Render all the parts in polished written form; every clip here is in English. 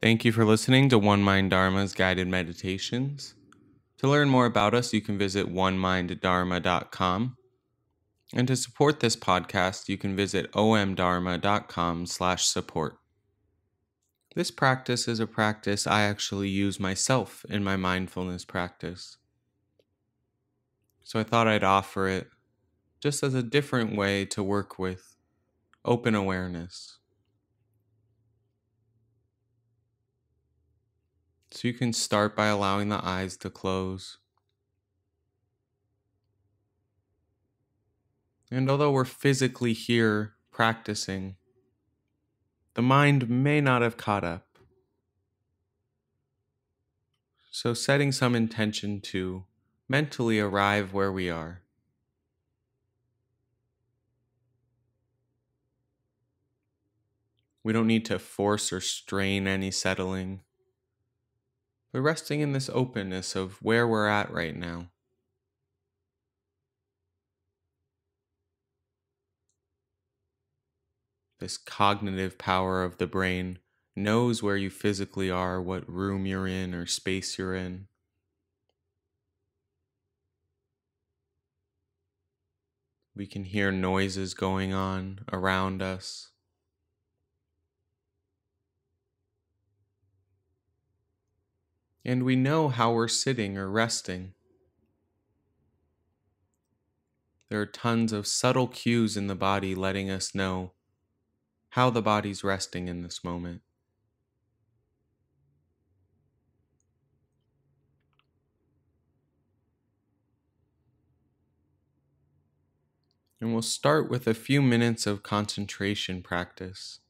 Thank you for listening to One Mind Dharma's guided meditations. To learn more about us, you can visit oneminddharma.com. And to support this podcast, you can visit omdharma.com/support. This practice is a practice I actually use myself in my mindfulness practice. So I thought I'd offer it just as a different way to work with open awareness. So you can start by allowing the eyes to close. And although we're physically here practicing, the mind may not have caught up. So setting some intention to mentally arrive where we are. We don't need to force or strain any settling, but resting in this openness of where we're at right now. This cognitive power of the brain knows where you physically are, what room you're in or space you're in. We can hear noises going on around us. And we know how we're sitting or resting. There are tons of subtle cues in the body letting us know how the body's resting in this moment. And we'll start with a few minutes of concentration practice.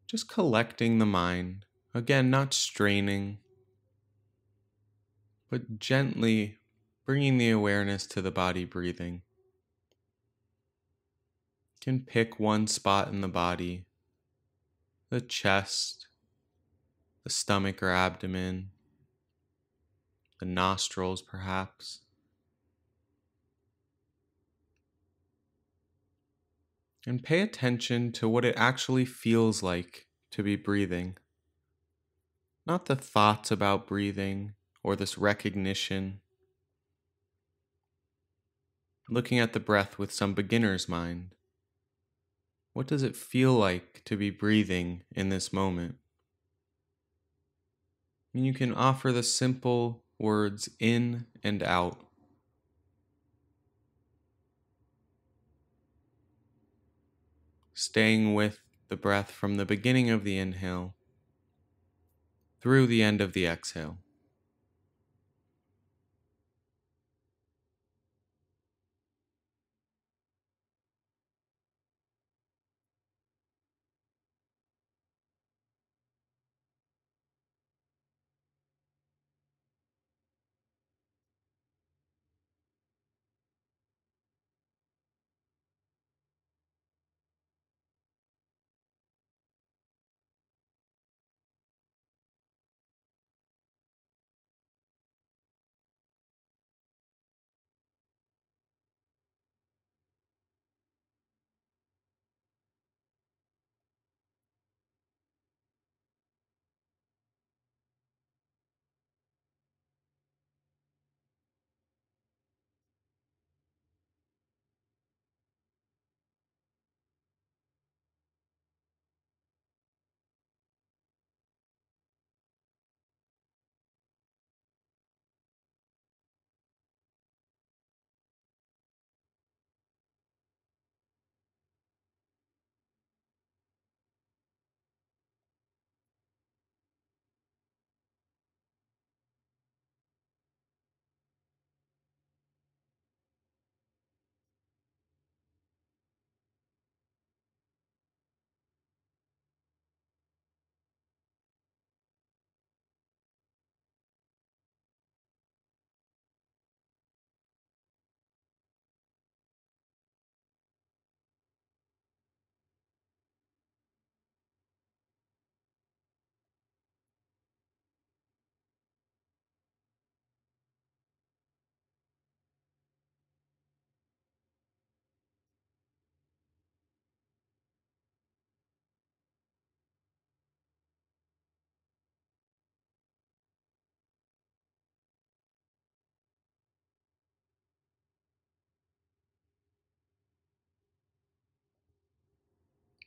Just collecting the mind. Again, not straining, but gently bringing the awareness to the body breathing. You can pick one spot in the body, the chest, the stomach or abdomen, the nostrils perhaps. And pay attention to what it actually feels like to be breathing. Not the thoughts about breathing or this recognition. Looking at the breath with some beginner's mind. What does it feel like to be breathing in this moment? And you can offer the simple words in and out. Staying with the breath from the beginning of the inhale through the end of the exhale.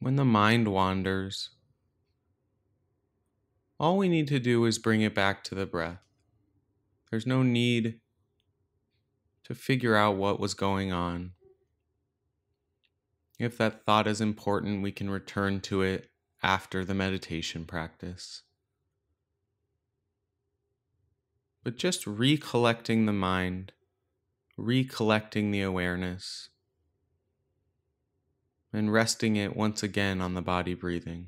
When the mind wanders, all we need to do is bring it back to the breath. There's no need to figure out what was going on. If that thought is important, we can return to it after the meditation practice. But just recollecting the mind, recollecting the awareness, and resting it once again on the body breathing.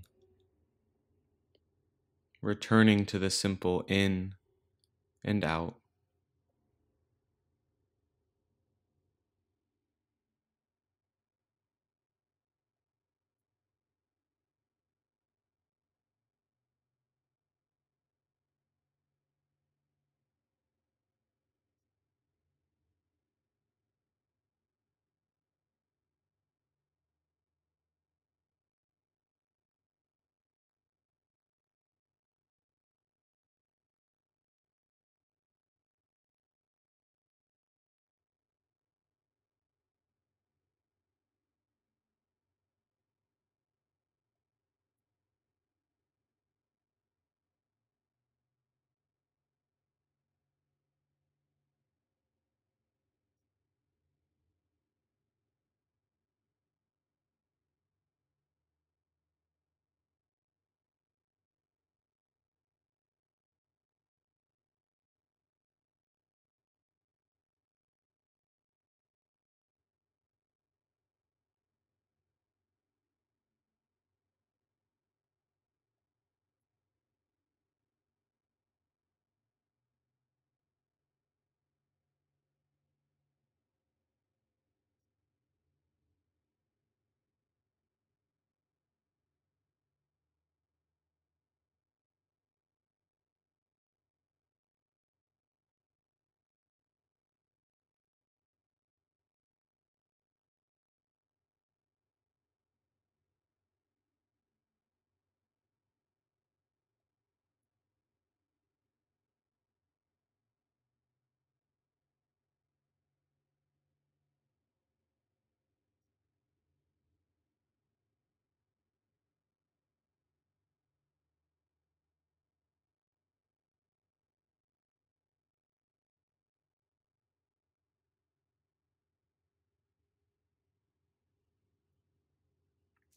Returning to the simple in and out.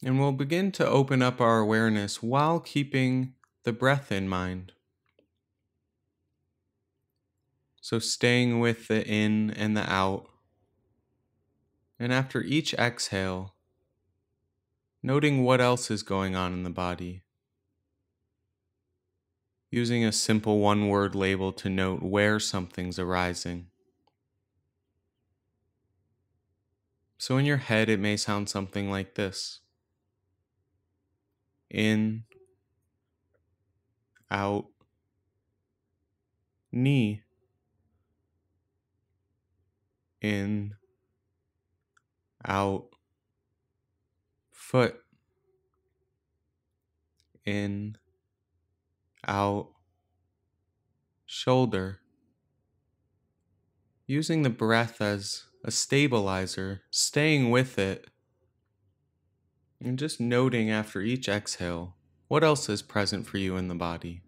And we'll begin to open up our awareness while keeping the breath in mind. So staying with the in and the out. And after each exhale, noting what else is going on in the body. Using a simple one-word label to note where something's arising. So in your head, it may sound something like this. In, out, knee. In, out, foot. In, out, shoulder. Using the breath as a stabilizer, staying with it, and just noting after each exhale what else is present for you in the body.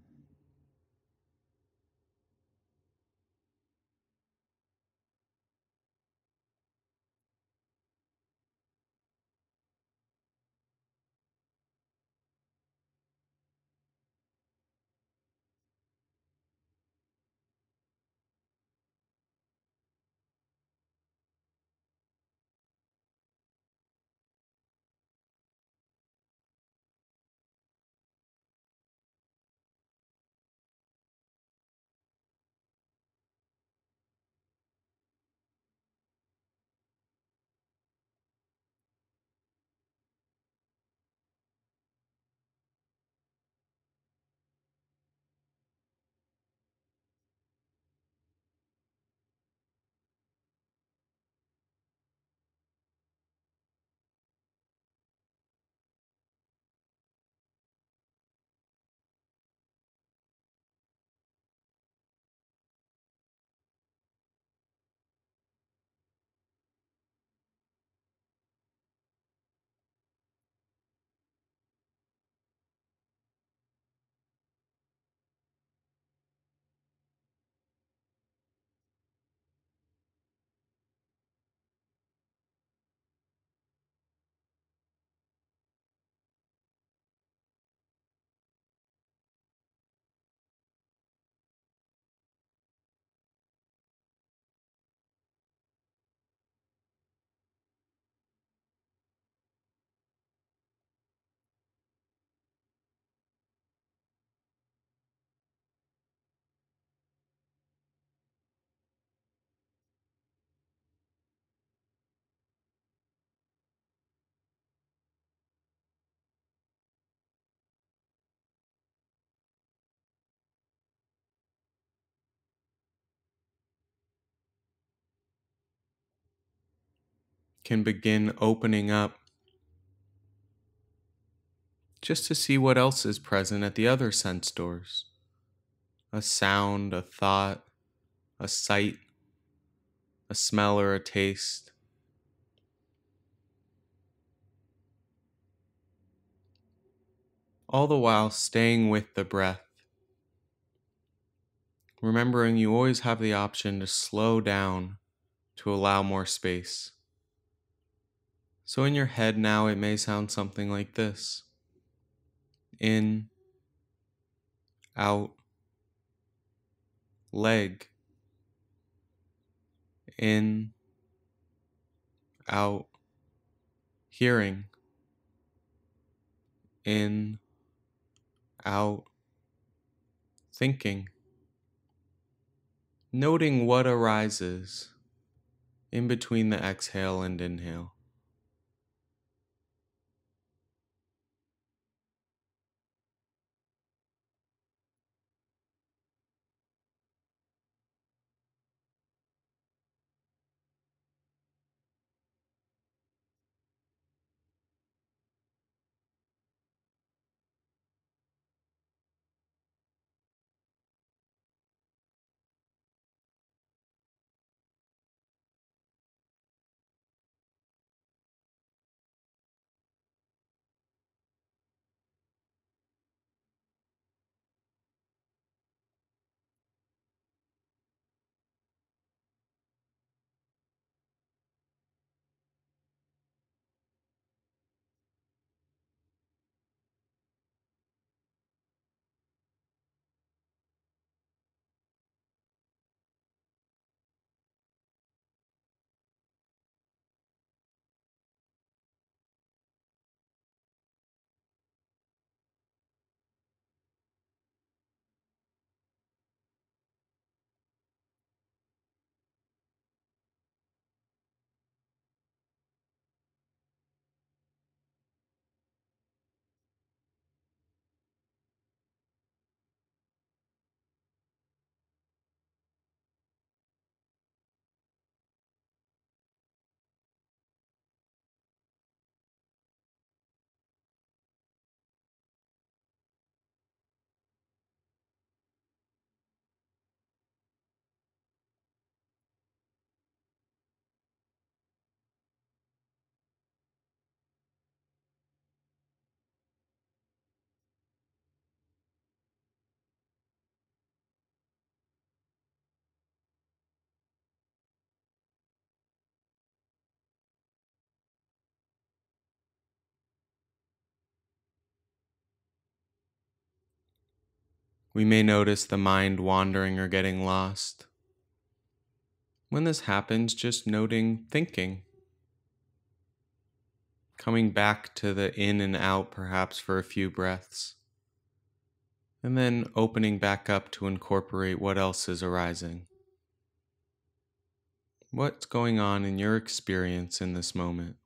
can begin opening up just to see what else is present at the other sense doors. A sound, a thought, a sight, a smell, or a taste. All the while staying with the breath, remembering you always have the option to slow down to allow more space. So in your head now, it may sound something like this: in, out, leg, in, out, hearing, in, out, thinking, noting what arises in between the exhale and inhale. We may notice the mind wandering or getting lost. When this happens, just noting thinking, coming back to the in and out perhaps for a few breaths, and then opening back up to incorporate what else is arising. What's going on in your experience in this moment?